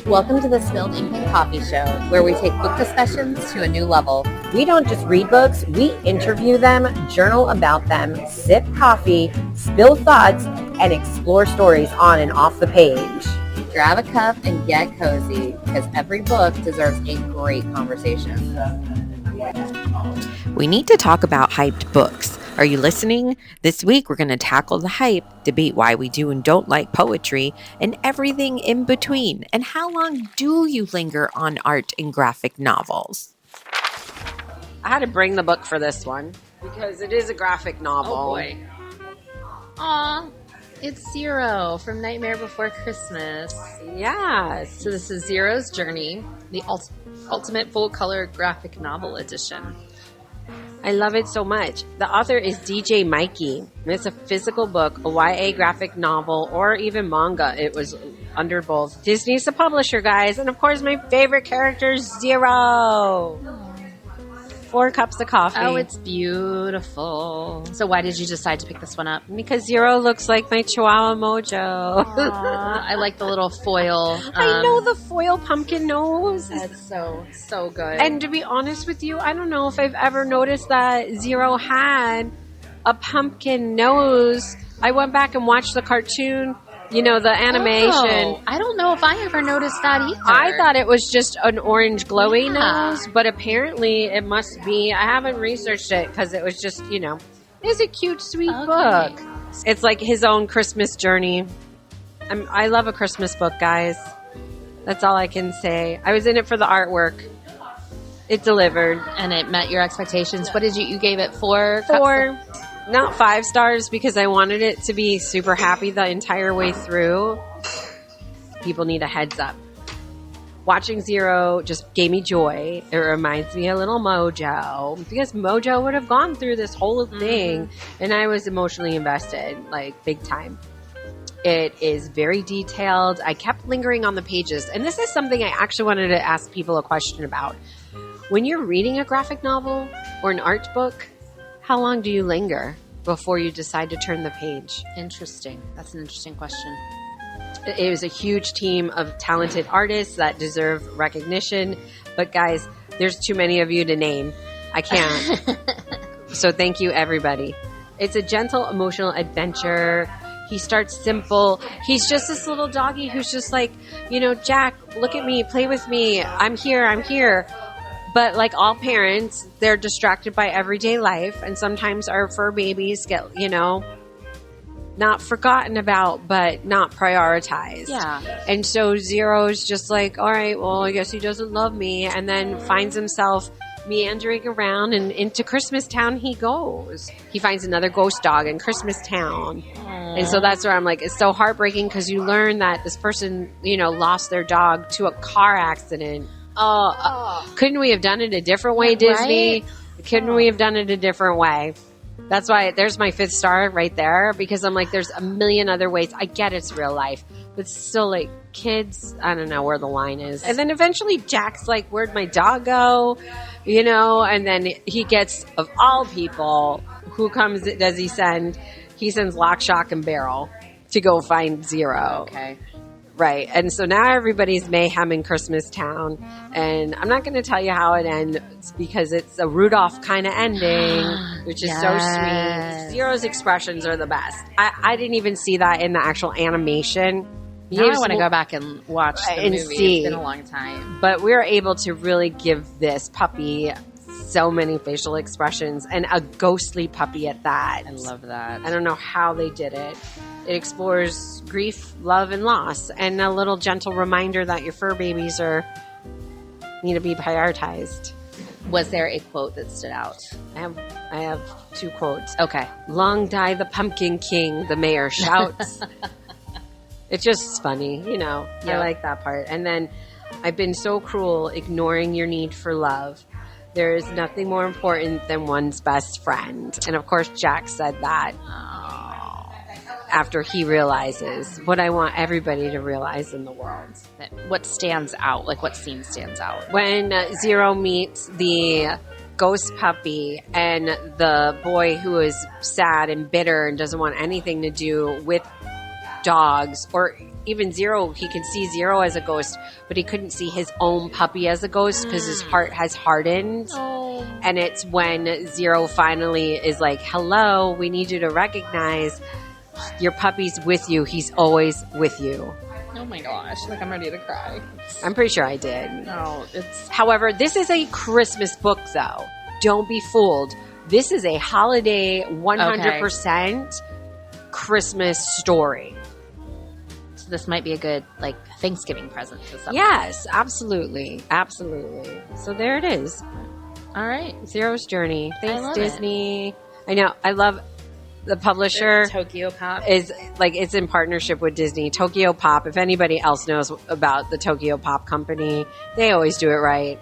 Welcome to the Spilled Ink and Coffee Show, where we take book discussions to a new level. We don't just read books, we interview them, journal about them, sip coffee, spill thoughts, and explore stories on and off the page. Grab a cup and get cozy, because every book deserves a great conversation. We need to talk about hyped books. Are you listening? This week we're going to tackle the hype, debate why we do and don't like poetry, and everything in between. And how long do you linger on art and graphic novels? I had to bring the book for this one because it is a graphic novel. Oh boy. Aw, it's Zero from Nightmare Before Christmas. Yes. So this is Zero's Journey, the ultimate full-color graphic novel edition. I love it so much. The author is DJ Mikey. It's a physical book, a YA graphic novel, or even manga. It was under both. Disney's the publisher, guys. And of course, my favorite character is Zero. 4 cups of coffee. Oh, it's beautiful. So why did you decide to pick this one up? Because Zero looks like my Chihuahua Mojo. I like the little foil. I know, the foil pumpkin nose. That's so good. And to be honest with you, I don't know if I've ever noticed that Zero had a pumpkin nose. I went back and watched the cartoon, the animation. Oh, I don't know if I ever noticed that either. I thought it was just an orange glowy nose, but apparently it must be. I haven't researched it because it was just, it's a cute, sweet book. It's like his own Christmas journey. I love a Christmas book, guys. That's all I can say. I was in it for the artwork. It delivered. And it met your expectations. What did you gave it 4? 4. Not 5 stars because I wanted it to be super happy the entire way through. People need a heads up. Watching Zero just gave me joy. It reminds me a little Mojo because Mojo would have gone through this whole thing and I was emotionally invested, like big time. It is very detailed. I kept lingering on the pages, and this is something I actually wanted to ask people a question about. When you're reading a graphic novel or an art book, how long do you linger before you decide to turn the page? Interesting. That's an interesting question. It was a huge team of talented artists that deserve recognition. But guys, there's too many of you to name. I can't. So thank you, everybody. It's a gentle, emotional adventure. He starts simple. He's just this little doggy who's just like, Jack, look at me, play with me. I'm here. But like all parents, they're distracted by everyday life. And sometimes our fur babies get, not forgotten about, but not prioritized. Yeah. And so Zero's just like, all right, well, I guess he doesn't love me. And then finds himself meandering around, and into Christmas Town he goes. He finds another ghost dog in Christmas Town. And so that's where I'm like, it's so heartbreaking because you learn that this person, lost their dog to a car accident. Couldn't we have done it a different way, Disney? Right? Couldn't we have done it a different way? That's why there's my 5th star right there, because I'm like, there's a million other ways. I get it's real life, but still, like, kids, I don't know where the line is. And then eventually Jack's like, where'd my dog go? And then he gets, of all people, who does he send? He sends Lock, Shock, and Barrel to go find Zero. Okay. Right. And so now everybody's mayhem in Christmas Town. And I'm not going to tell you how it ends because it's a Rudolph kind of ending, which is so sweet. Zero's expressions are the best. I didn't even see that in the actual animation. Now I want to go back and watch the movie. See. It's been a long time. But we were able to really give this puppy so many facial expressions, and a ghostly puppy at that. I love that. I don't know how they did it. It explores grief, love, and loss, and a little gentle reminder that your fur babies need to be prioritized. Was there a quote that stood out? I have 2 quotes. Okay. Long die the pumpkin king, the mayor shouts. It's just funny, Yep. I like that part. And then, I've been so cruel, ignoring your need for love. There is nothing more important than one's best friend. And of course, Jack said that after he realizes what I want everybody to realize in the world. What stands out? Like, what scene stands out? When Zero meets the ghost puppy and the boy who is sad and bitter and doesn't want anything to do with dogs or even Zero, he can see Zero as a ghost, but he couldn't see his own puppy as a ghost because his heart has hardened. Oh. And it's when Zero finally is like, hello, we need you to recognize your puppy's with you. He's always with you. Oh my gosh. Like, I'm ready to cry. I'm pretty sure I did. No, it's... However, this is a Christmas book, though. Don't be fooled. This is a holiday 100% Christmas story. So this might be a good, like, Thanksgiving present to someone. Yes, absolutely. Absolutely. So there it is. All right. Zero's Journey. Thanks, love Disney. I know. I love the publisher. Tokyo Pop. Is like, it's in partnership with Disney. Tokyo Pop. If anybody else knows about the Tokyo Pop company, they always do it right.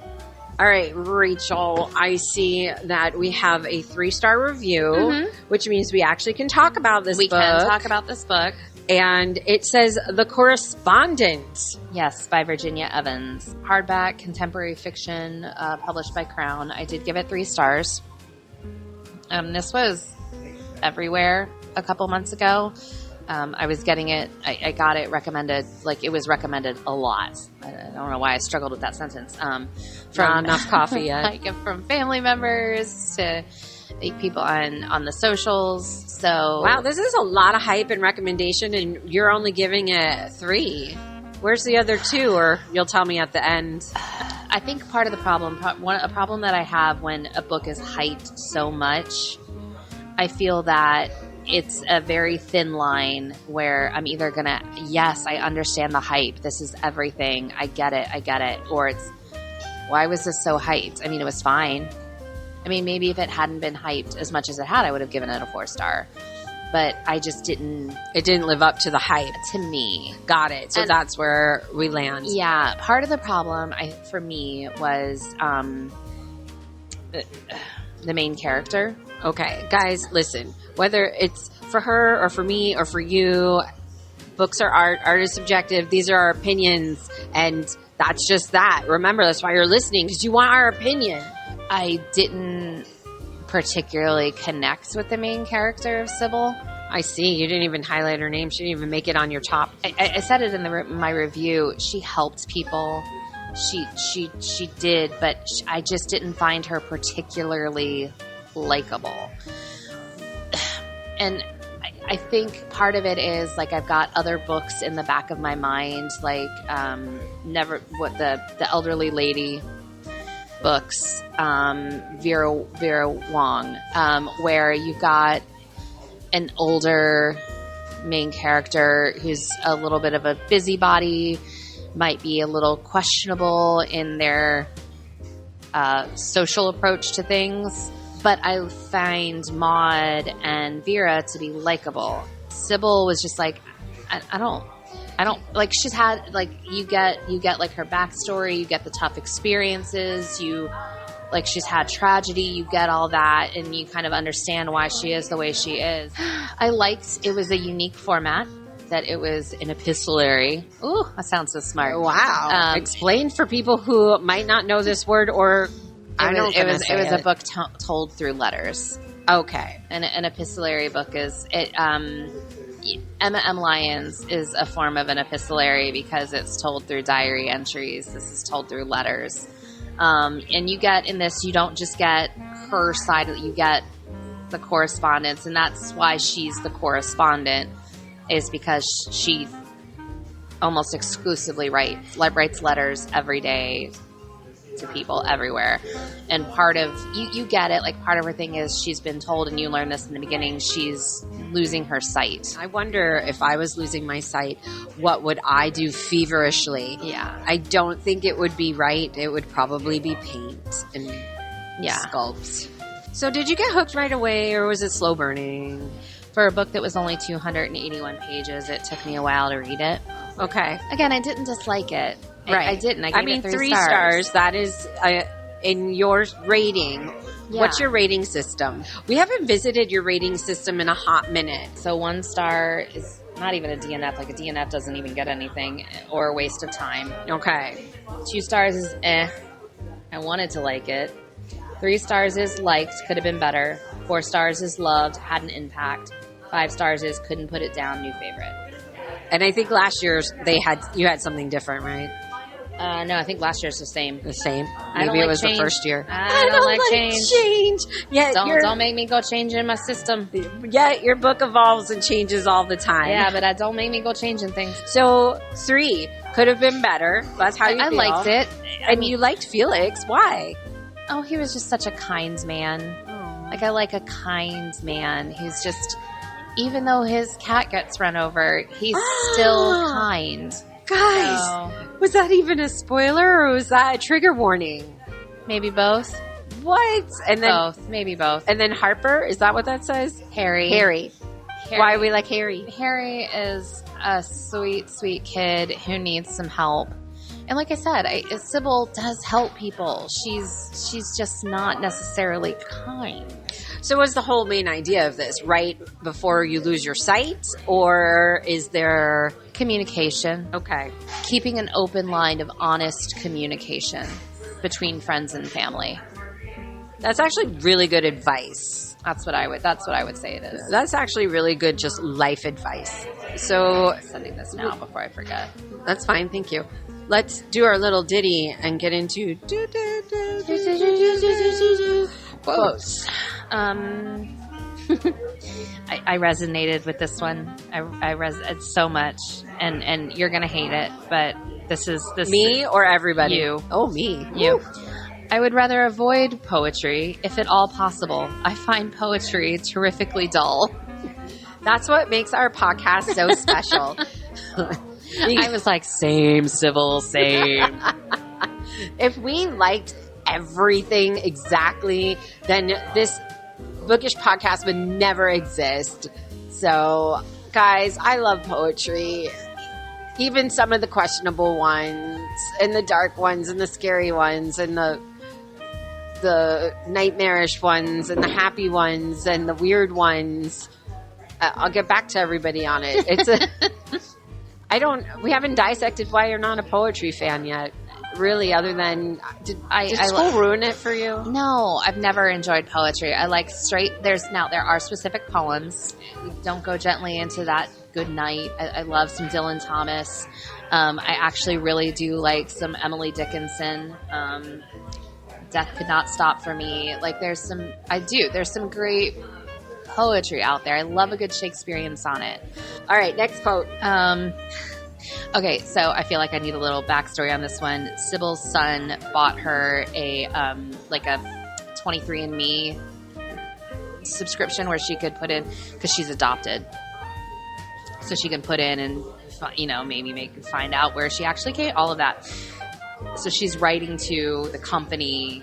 All right, Rachel, I see that we have a 3-star review, which means we actually can talk about this book. We can talk about this book. And it says The Correspondent. Yes, by Virginia Evans. Hardback, contemporary fiction, published by Crown. I did give it 3 stars. This was everywhere a couple months ago. I was getting it, I got it recommended, like it was recommended a lot. I don't know why I struggled with that sentence. From not enough coffee yet. Like from family members to people on the socials. So wow, this is a lot of hype and recommendation, and you're only giving it 3. Where's the other 2? Or you'll tell me at the end. I think part of the problem, a problem that I have when a book is hyped so much, I feel that it's a very thin line where I'm either going to, yes, I understand the hype. This is everything. I get it. Or it's, why was this so hyped? I mean, it was fine. I mean, maybe if it hadn't been hyped as much as it had, I would have given it a 4-star. But I just didn't. It didn't live up to the hype. To me. Got it. So that's where we land. Yeah. Part of the problem for me was the main character. Okay. Guys, listen. Whether it's for her or for me or for you, books are art. Art is subjective. These are our opinions. And that's just that. Remember, that's why you're listening, because you want our opinion. I didn't particularly connect with the main character of Sybil. I see. You didn't even highlight her name. She didn't even make it on your top. I said it in my review. She helped people. She did, but I just didn't find her particularly likable. And I think part of it is, like, I've got other books in the back of my mind, like the elderly lady books, Vera Wong, where you've got an older main character who's a little bit of a busybody, might be a little questionable in their social approach to things. But I find Maud and Vera to be likable. Sybil was just like, I don't like, she's had, like, you get like her backstory, you get the tough experiences, she's had tragedy, you get all that, and you kind of understand why she is the way she is. I liked, it was a unique format, that it was an epistolary. Ooh, that sounds so smart. Wow. Explain for people who might not know this word, or it was a book told through letters. Okay. And an epistolary book is it. Emma M. Lyons is a form of an epistolary because it's told through diary entries. This is told through letters. And you get in this, you don't just get her side, you get the correspondence, and that's why she's the correspondent, is because she almost exclusively writes letters every day to people everywhere. And part of you get it, like, part of her thing is she's been told, and you learn this in the beginning, she's losing her sight. I wonder if I was losing my sight, what would I do feverishly? Yeah. I don't think it would be right. It would probably be paint and sculpt. So did you get hooked right away, or was it slow burning? For a book that was only 281 pages, it took me a while to read it. Okay. Again, I didn't dislike it. Right. I didn't. I gave it 3 stars. That is in your rating. Yeah. What's your rating system? We haven't visited your rating system in a hot minute. So 1 star is not even a DNF. Like, a DNF doesn't even get anything, or a waste of time. Okay. 2 stars is I wanted to like it. 3 stars is liked, could have been better. 4 stars is loved, had an impact. 5 stars is couldn't put it down, new favorite. And I think last year's you had something different, right? No, I think last year's the same. The same. I don't Maybe it like was change. the first year. I don't like change. Yeah, Don't make me go change in my system. Yeah, your book evolves and changes all the time. Yeah, but don't make me go changing things. So 3 could have been better. That's how you feel. I liked it. And you liked Felix. Why? Oh, he was just such a kind man. Like, I like a kind man who's just, even though his cat gets run over, he's still kind. Guys, was that even a spoiler or was that a trigger warning? Maybe both. What? And then Both. Maybe both. And then Harper, is that what that says? Harry. Why we like Harry? Harry is a sweet, sweet kid who needs some help. And like I said, Sybil does help people. She's just not necessarily kind. So what's the whole main idea of this? Right before you lose your sight? Or is there... Communication. Okay. Keeping an open line of honest communication between friends and family. That's actually really good advice. That's what I would say it is. That's actually really good, just life advice. So I'm sending this now before I forget. That's fine, thank you. Let's do our little ditty and get into quotes. I resonated with this one. It's so much, and you're gonna hate it, but this me or everybody. You. Oh, me. You. Woo. I would rather avoid poetry if at all possible. I find poetry terrifically dull. That's what makes our podcast so special. I was like, same, Sybil, same. If we liked everything exactly, then this bookish podcast would never exist. So, guys, I love poetry. Even some of the questionable ones, and the dark ones, and the scary ones, and the nightmarish ones, and the happy ones, and the weird ones. I'll get back to everybody on it. We haven't dissected why you're not a poetry fan yet. Really, other than did school ruin it for you? No, I've never enjoyed poetry. I like straight. There are specific poems. Don't go gently into that. Good night. I love some Dylan Thomas. I actually really do like some Emily Dickinson. Death Could Not Stop for Me. Like there's some great poetry out there. I love a good Shakespearean sonnet. All right, next quote. Okay, so I feel like I need a little backstory on this one. Sybil's son bought her a 23andMe subscription where she could put in, because she's adopted, so she can put in and maybe find out where she actually came. All of that. So she's writing to the company.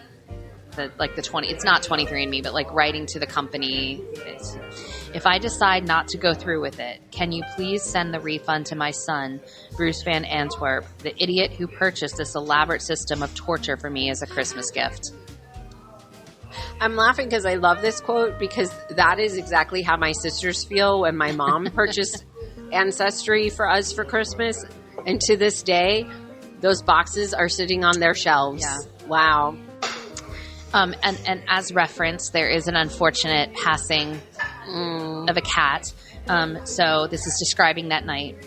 It's not 23andMe, but like writing to the company. If I decide not to go through with it, can you please send the refund to my son, Bruce Van Antwerp, the idiot who purchased this elaborate system of torture for me as a Christmas gift? I'm laughing because I love this quote because that is exactly how my sisters feel when my mom purchased Ancestry for us for Christmas. And to this day, those boxes are sitting on their shelves. Yeah. Wow. And as referenced, there is an unfortunate passing of a cat. So this is describing that night.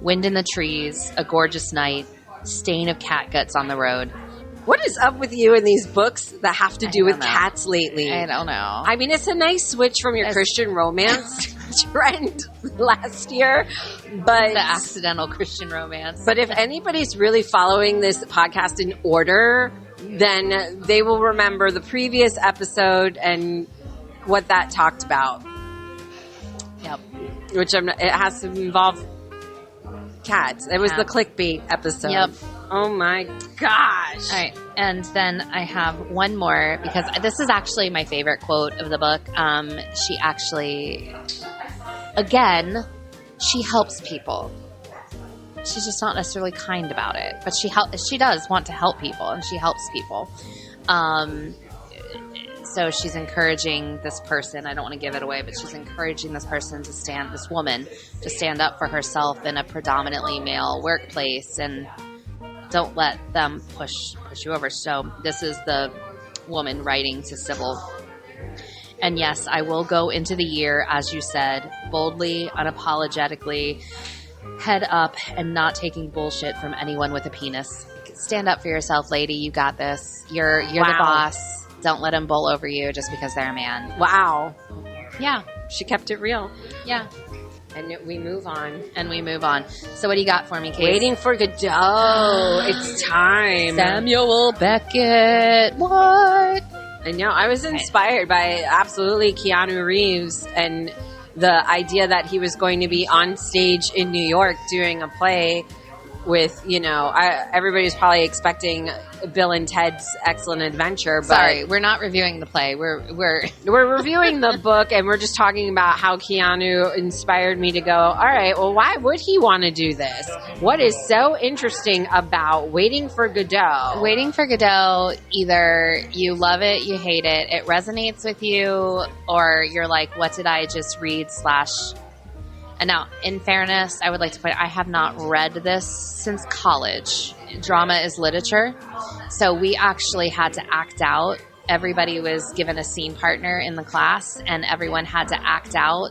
Wind in the trees, a gorgeous night, stain of cat guts on the road. What is up with you in these books that have to do with cats lately? I don't know. I mean, it's a nice switch from your Christian romance trend last year, but the accidental Christian romance. But if anybody's really following this podcast in order, then they will remember the previous episode and what that talked about. Yep. It has to involve cats. It was the clickbait episode. Yep. Oh my gosh. All right. And then I have one more because this is actually my favorite quote of the book. She actually, again, she helps people. She's just not necessarily kind about it, but she does want to help people, and she helps people. So she's encouraging this person. I don't want to give it away, but she's encouraging this woman to stand up for herself in a predominantly male workplace, and don't let them push you over. So this is the woman writing to Sybil. And yes, I will go into the year, as you said, boldly, unapologetically, head up and not taking bullshit from anyone with a penis. Stand up for yourself, lady. You got this. You're the boss. Don't let them bowl over you just because they're a man. Wow. Yeah. She kept it real. Yeah. And we move on. So what do you got for me, Kate? Waiting for Godot. It's time. Samuel Beckett. What? I know. I was inspired by absolutely Keanu Reeves and the idea that he was going to be on stage in New York doing a play with, everybody's probably expecting Bill and Ted's Excellent Adventure. But sorry, we're not reviewing the play. We're reviewing the book, and we're just talking about how Keanu inspired me to go, all right, well, why would he want to do this? What is so interesting about Waiting for Godot? Waiting for Godot, either you love it, you hate it, it resonates with you, or you're like, what did I just read / And now, in fairness, I would like to point out, I have not read this since college. Drama is literature. So we actually had to act out. Everybody was given a scene partner in the class, and everyone had to act out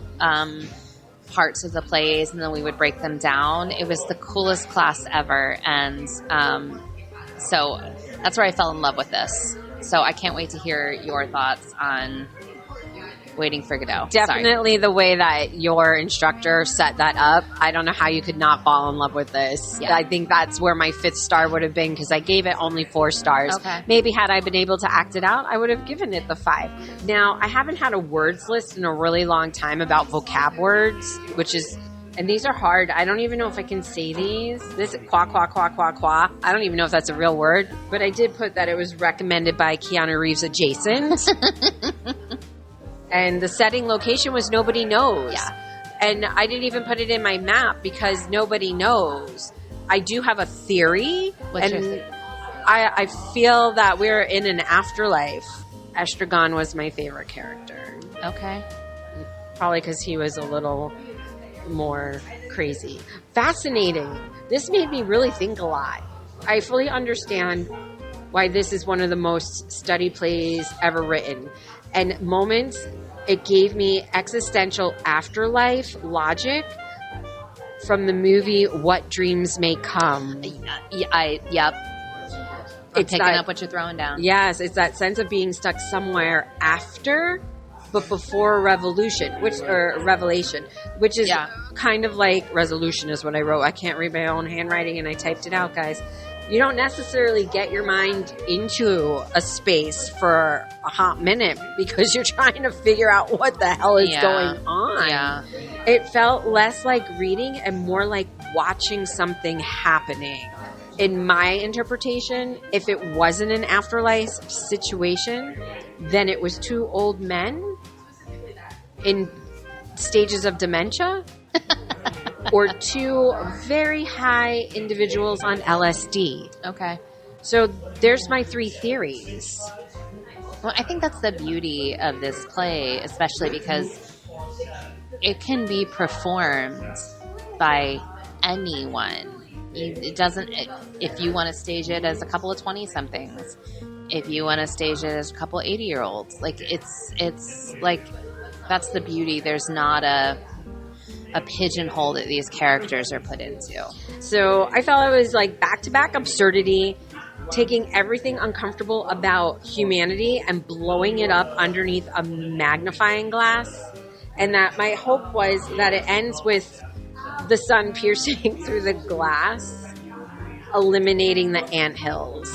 parts of the plays, and then we would break them down. It was the coolest class ever. And so that's where I fell in love with this. So I can't wait to hear your thoughts on Waiting for Godot. Definitely the way that your instructor set that up. I don't know how you could not fall in love with this. Yeah. I think that's where my 5th star would have been, because I gave it only 4 stars. Okay. Maybe had I been able to act it out, I would have given it the 5. Now, I haven't had a words list in a really long time about vocab words, and these are hard. I don't even know if I can say these. This qua, qua, qua, qua, qua. I don't even know if that's a real word, but I did put that it was recommended by Keanu Reeves adjacent. And the setting location was nobody knows. Yeah. And I didn't even put it in my map because nobody knows. I do have a theory. What's your theory? I feel that we're in an afterlife. Estragon was my favorite character. Okay. Probably because he was a little more crazy. Fascinating. This made me really think a lot. I fully understand why this is one of the most studied plays ever written. And moments, it gave me existential afterlife logic from the movie What Dreams May Come. Yep. I'm picking up what you're throwing down. Yes, it's that sense of being stuck somewhere after, but before revelation, which is kind of like resolution is what I wrote. I can't read my own handwriting, and I typed it out, guys. You don't necessarily get your mind into a space for a hot minute because you're trying to figure out what the hell is going on. Yeah. It felt less like reading and more like watching something happening. In my interpretation, if it wasn't an afterlife situation, then it was 2 old men in stages of dementia. Or 2 very high individuals on LSD. Okay. So there's my 3 theories. Well, I think that's the beauty of this play, especially because it can be performed by anyone. It doesn't, if you want to stage it as a couple of 20-somethings, if you want to stage it as a couple of 80-year-olds, like it's like, that's the beauty. There's not a pigeonhole that these characters are put into. So I felt it was like back-to-back absurdity, taking everything uncomfortable about humanity and blowing it up underneath a magnifying glass. And that my hope was that it ends with the sun piercing through the glass, eliminating the anthills.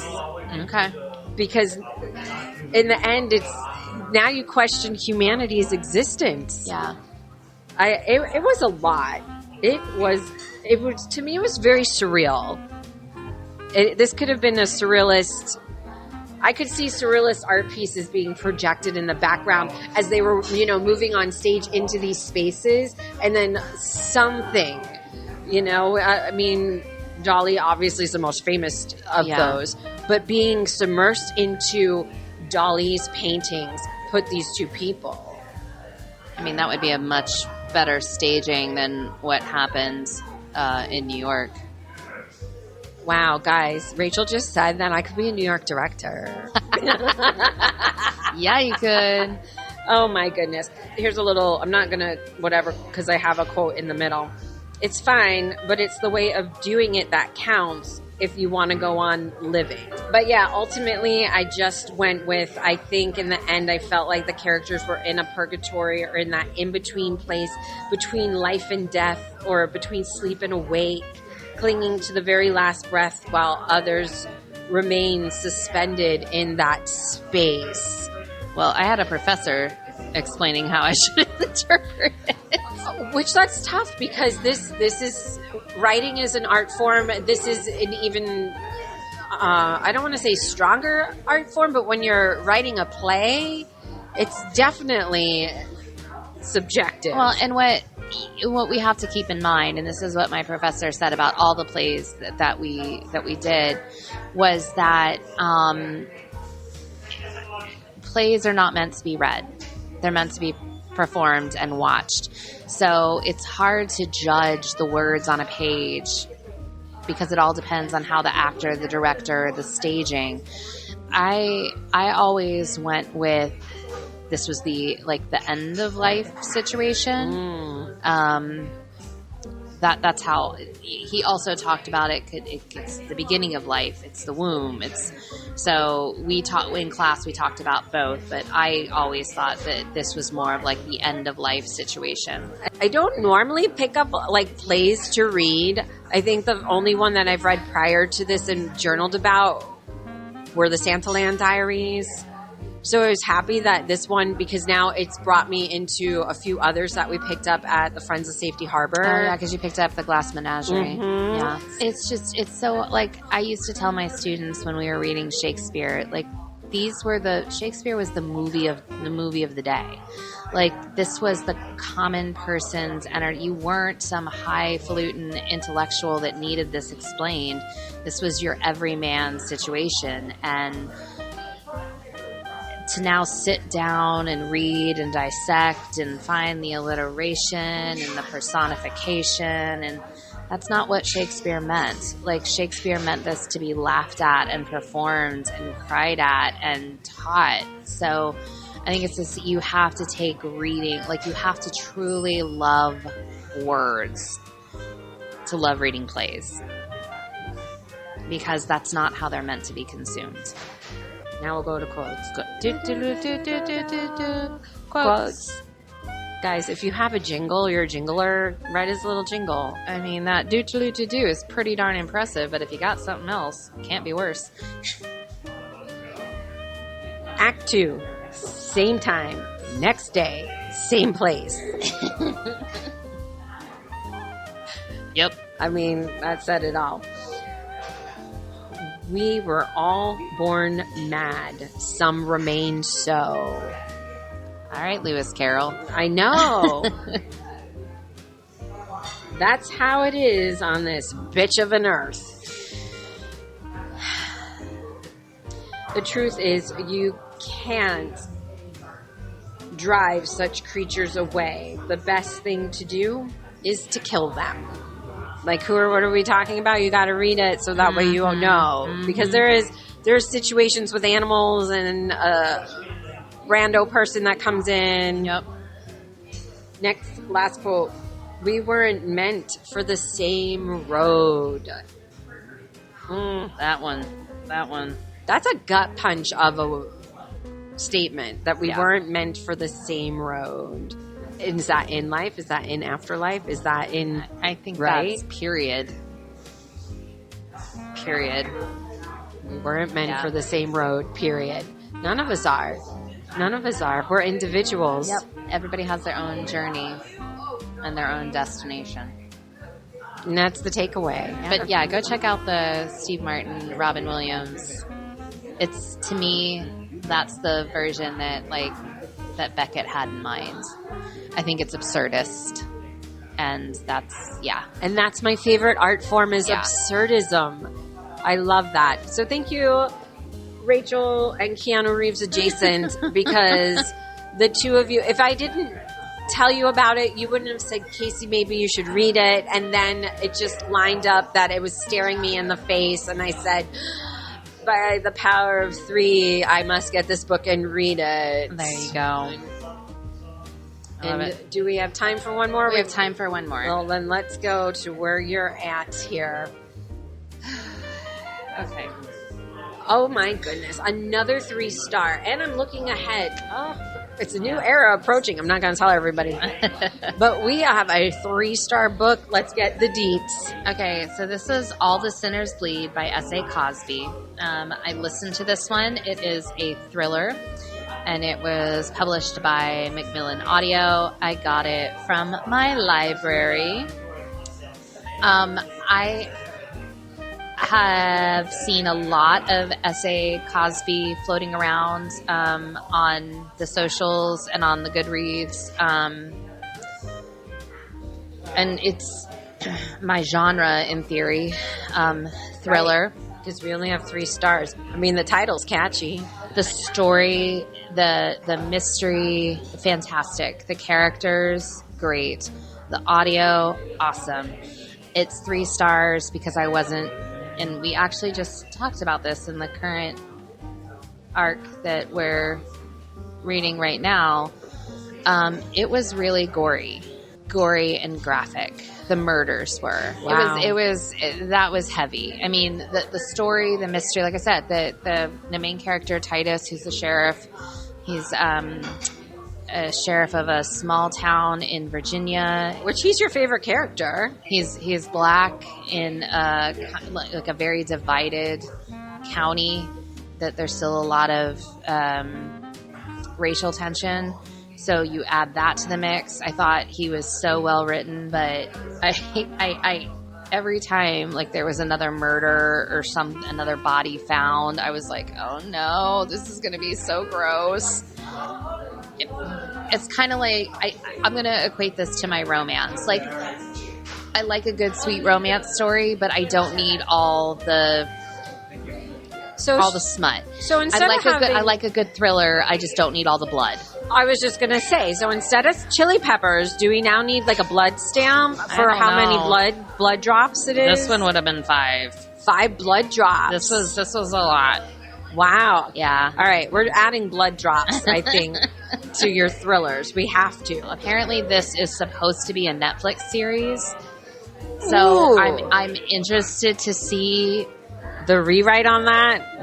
Okay. Because in the end, it's now you question humanity's existence. Yeah. It was a lot. It was to me, it was very surreal. This could have been a surrealist. I could see surrealist art pieces being projected in the background as they were, moving on stage into these spaces, and then something, I mean, Dali obviously is the most famous of those, but being submersed into Dali's paintings put these 2 people. I mean, that would be a much better staging than what happened in New York. Wow, guys, Rachel just said that I could be a New York director. Yeah, you could. Oh my goodness. Here's a little, I'm not going to, whatever, because I have a quote in the middle. it's fine, but it's the way of doing it that counts if you want to go on living. But yeah, ultimately, I just went with, I think in the end, I felt like the characters were in a purgatory or in that in-between place between life and death, or between sleep and awake, clinging to the very last breath while others remain suspended in that space. Well, I had a professor explaining how I should interpret it. Which that's tough, because this is, writing is an art form. This is an even, I don't want to say stronger art form, but when you're writing a play, it's definitely subjective. Well, and what we have to keep in mind, and this is what my professor said about all the plays that we did, was that plays are not meant to be read. They're meant to be performed and watched. So it's hard to judge the words on a page because it all depends on how the actor, the director, the staging. I always went with, this was the end of life situation. That's how he also talked about it. It's the beginning of life. It's the womb. So we taught in class. We talked about both, but I always thought that this was more of like the end of life situation. I don't normally pick up like plays to read. I think the only one that I've read prior to this and journaled about were the Santaland Diaries. So I was happy that this one, because now it's brought me into a few others that we picked up at the Friends of Safety Harbor. Oh, yeah, because you picked up the Glass Menagerie. Mm-hmm. Yeah. It's so, like, I used to tell my students when we were reading Shakespeare, like, Shakespeare was the movie of the day. Like, this was the common person's energy. You weren't some highfalutin intellectual that needed this explained. This was your everyman situation. And to now sit down and read and dissect and find the alliteration and the personification, and that's not what Shakespeare meant. Like, Shakespeare meant this to be laughed at and performed and cried at and taught. So I think it's just, you have to take reading, like, you have to truly love words to love reading plays, because that's not how they're meant to be consumed. Now we'll go to quotes. Quotes. Guys, if you have a jingle, you're a jingler, write his little jingle. I mean, that do is pretty darn impressive, but if you got something else, can't be worse. Act 2, same time, next day, same place. Yep. I mean, that said it all. We were all born mad. Some remain so. All right, Lewis Carroll. I know. That's how it is on this bitch of an earth. The truth is, you can't drive such creatures away. The best thing to do is to kill them. Like, what are we talking about? You got to read it so that way you won't know. Mm-hmm. Because there's situations with animals and a rando person that comes in. Yep. Last quote. We weren't meant for the same road. That one. That's a gut punch of a statement, that we weren't meant for the same road. Is that in life? Is that in afterlife? Is that in... I think right? That's period. We weren't meant for the same road, period. None of us are. We're individuals. Yep. Everybody has their own journey and their own destination. And that's the takeaway. Yeah. But yeah, go check out the Steve Martin, Robin Williams. It's, to me, that's the version that Beckett had in mind. I think it's absurdist. And that's my favorite art form is absurdism. I love that. So thank you, Rachel and Keanu Reeves adjacent, because the two of you, if I didn't tell you about it, you wouldn't have said, Casey, maybe you should read it. And then it just lined up that it was staring me in the face. And I said, by the power of 3, I must get this book and read it. There you go. love And it. do we have time for one more? We have time for one more. Well, then let's go to where you're at here. Okay. Oh my goodness. Another 3-star. And I'm looking ahead. Oh, it's a new era approaching. I'm not going to tell everybody. But we have a 3-star book. Let's get the deets. Okay, so this is All the Sinners Bleed by S.A. Cosby. I listened to this one. It is a thriller, and it was published by Macmillan Audio. I got it from my library. I have seen a lot of S.A. Cosby floating around on the socials and on the Goodreads. And it's my genre, in theory, thriller. Because we only have 3 stars. I mean, the title's catchy. The story, the mystery, fantastic. The characters, great. The audio, awesome. It's 3 stars because I wasn't, and we actually just talked about this in the current arc that we're reading right now. It was really gory and graphic. The murders were. Wow. That was heavy. I mean, the story, the mystery, like I said, the main character, Titus, who's the sheriff, he's a sheriff of a small town in Virginia. Which he's your favorite character. He's black in like a very divided county, that there's still a lot of racial tension. So you add that to the mix. I thought he was so well written, but I every time like there was another murder or another body found, I was like, oh no, this is going to be so gross. It's kind of like I'm going to equate this to my romance. Like, I like a good sweet romance story, but I don't need all the smut. So instead I like a good thriller. I just don't need all the blood. I was just going to say, so instead of chili peppers, do we now need like a blood stamp for how many blood drops it is? This one would have been 5. 5 blood drops. This was a lot. Wow. Yeah. All right, we're adding blood drops, I think, to your thrillers. We have to. Apparently, this is supposed to be a Netflix series, so I'm interested to see the rewrite on that.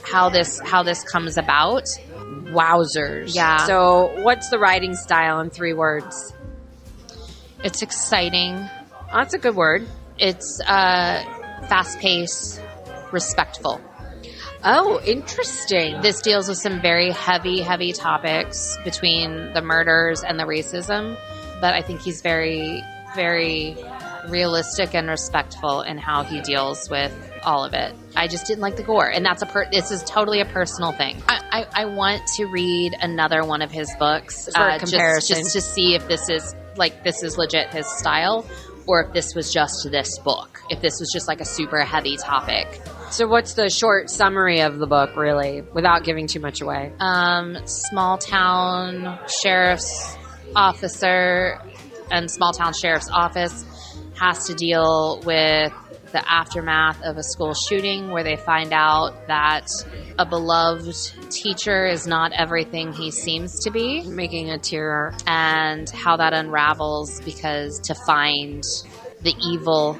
How this comes about. Wowzers. Yeah. So, what's the writing style in 3 words? It's exciting. Oh, that's a good word. It's fast-paced, respectful. Oh, interesting. This deals with some very heavy topics between the murders and the racism, but I think he's very, very realistic and respectful in how he deals with all of it. I just didn't like the gore, and this is totally a personal thing. I want to read another one of his books for comparison, just to see if this is legit his style, or if this was just this book. If this was just like a super heavy topic. So what's the short summary of the book, really, without giving too much away? Small town sheriff's officer and small town sheriff's office has to deal with the aftermath of a school shooting, where they find out that a beloved teacher is not everything he seems to be. Making a tear. And how that unravels, because to find the evil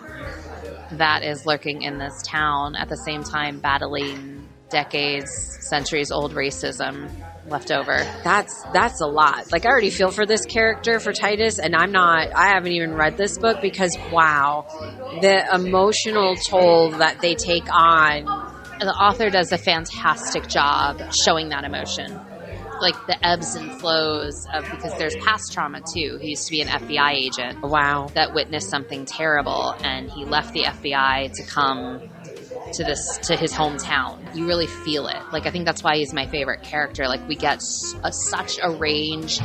that is lurking in this town, at the same time battling decades, centuries old racism left over. That's a lot. Like, I already feel for this character, for Titus, and I haven't even read this book because, wow, the emotional toll that they take on. The author does a fantastic job showing that emotion. Like the ebbs and flows of, because there's past trauma too. He used to be an FBI agent. Wow. That witnessed something terrible, and he left the FBI to come to his hometown. You really feel it. Like, I think that's why he's my favorite character. Like, we get such a range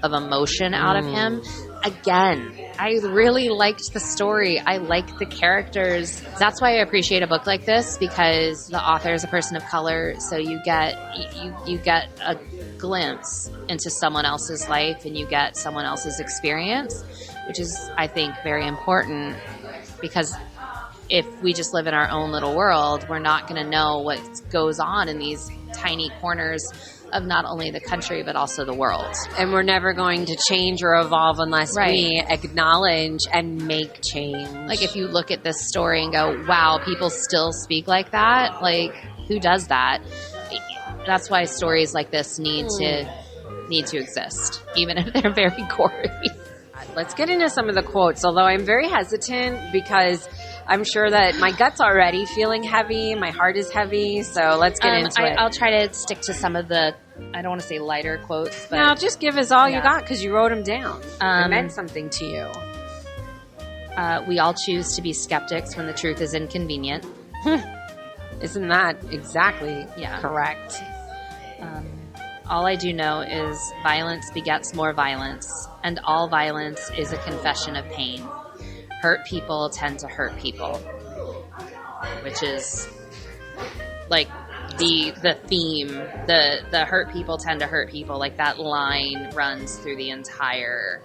of emotion out of him. Again, I really liked the story. I liked the characters. That's why I appreciate a book like this, because the author is a person of color, so you get a glimpse into someone else's life, and you get someone else's experience, which is, I think, very important, because if we just live in our own little world, we're not going to know what goes on in these tiny corners of not only the country, but also the world. And we're never going to change or evolve unless Right. we acknowledge and make change. Like, if you look at this story and go, wow, people still speak like that, like, who does that? That's why stories like this need to exist, even if they're very gory. Let's get into some of the quotes, although I'm very hesitant because I'm sure that my gut's already feeling heavy. My heart is heavy. So let's get into it. I'll try to stick to some of the, I don't want to say lighter quotes, but No, just give us all you Yeah. got because you wrote them down. It meant something to you. we all choose to be skeptics when the truth is inconvenient. Isn't that exactly correct? All I do know is violence begets more violence, and all violence is a confession of pain. Hurt people tend to hurt people, which is like the theme. The hurt people tend to hurt people. Like, that line runs through the entire.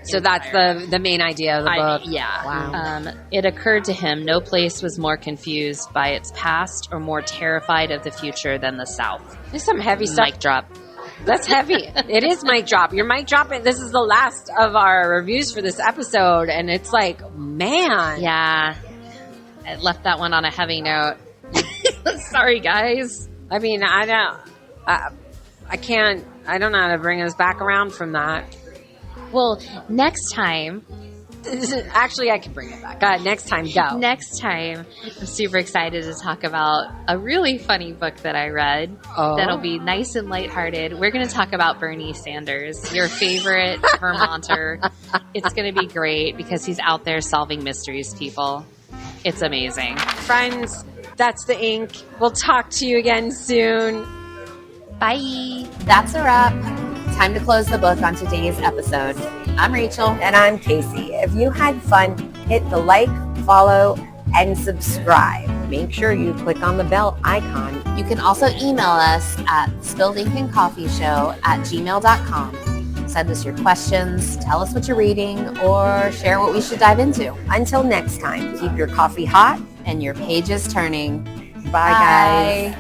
So that's the main idea of the book. Yeah. Wow. It occurred to him no place was more confused by its past or more terrified of the future than the South. There's some heavy stuff. Mic drop. That's heavy. It is mic drop. Your mic drop. This is the last of our reviews for this episode, and it's like, man. Yeah. I left that one on a heavy note. Sorry, guys. I mean, I don't know how to bring us back around from that. Well, next time. Actually, I can bring it back. Next time, go. Next time, I'm super excited to talk about a really funny book that I read that'll be nice and lighthearted. We're going to talk about Bernie Sanders, your favorite Vermonter. It's going to be great because he's out there solving mysteries, people. It's amazing. Friends, that's the ink. We'll talk to you again soon. Bye. That's a wrap. Time to close the book on today's episode. I'm Rachel. And I'm Casey. If you had fun, hit the like, follow, and subscribe. Make sure you click on the bell icon. You can also email us at spilledinkinkcoffeeshow@gmail.com. Send us your questions, tell us what you're reading, or share what we should dive into. Until next time, keep your coffee hot and your pages turning. Bye. Guys.